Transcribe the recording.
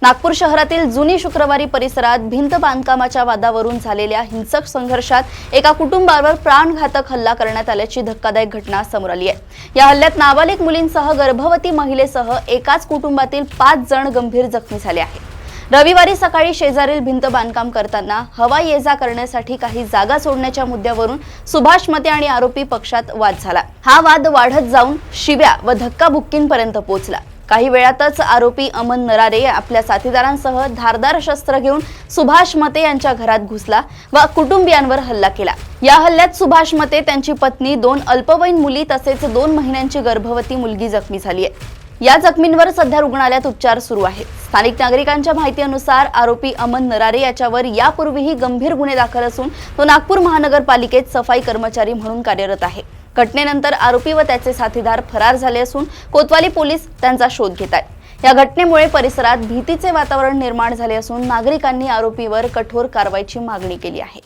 नागपूर शहरातील जुनी शुक्रवारी परिसरात भिंत बांधकामाच्या वादावरून झालेल्या हिंसक संघर्षात एका कुटुंबावर प्राणघातक हल्ला करण्यात आल्याची धक्कादायक घटना समोर आली आहे। या हल्ल्यात नाबालिग मुलींसह गर्भवती महिलेसह एकाच कुटुंबातील 5 जण गंभीर जखमी झाले आहेत। रविवारी सकाळी शेजारील भिंत बांधकाम करताना हवा ये जा करण्यासाठी काही जागा सोडण्याच्या मुद्द्यावरून सुभाष मते आणि आरोपी पक्षात वाद झाला। हा वाद वाढत जाऊन शिव्या व धक्काबुक्कींपर्यंत पोहोचला। काही वेळातच आरोपी अमन नरारे आपल्या साथीदारांसह धारदार शस्त्र घेऊन सुभाष मते यांच्या घरात घुसला व कुटुंबियांवर हल्ला केला। या हल्ल्यात सुभाष मते, त्यांची पत्नी, 2 अल्पवयीन मुली तसेच 2 महिन्यांची गर्भवती मुलगी जखमी झाली आहे। या जखमींवर सध्या रुग्णालयात उपचार सुरू आहेत। स्थानिक नागरिकांच्या माहितीनुसार आरोपी अमन नरारे याच्यावर यापूर्वीही गंभीर गुन्हे दाखल असून तो नागपूर महानगरपालिकेत सफाई कर्मचारी म्हणून कार्यरत आहे। घटनेनंतर आरोपी व त्याचे साथीदार फरार झाले असून कोतवाली पोलीस त्यांचा शोध घेत आहेत। या घटनेमुळे परिसरात भीतीचे वातावरण निर्माण झाले असून नागरिकांनी आरोपीवर कठोर कारवाईची मागणी केली आहे।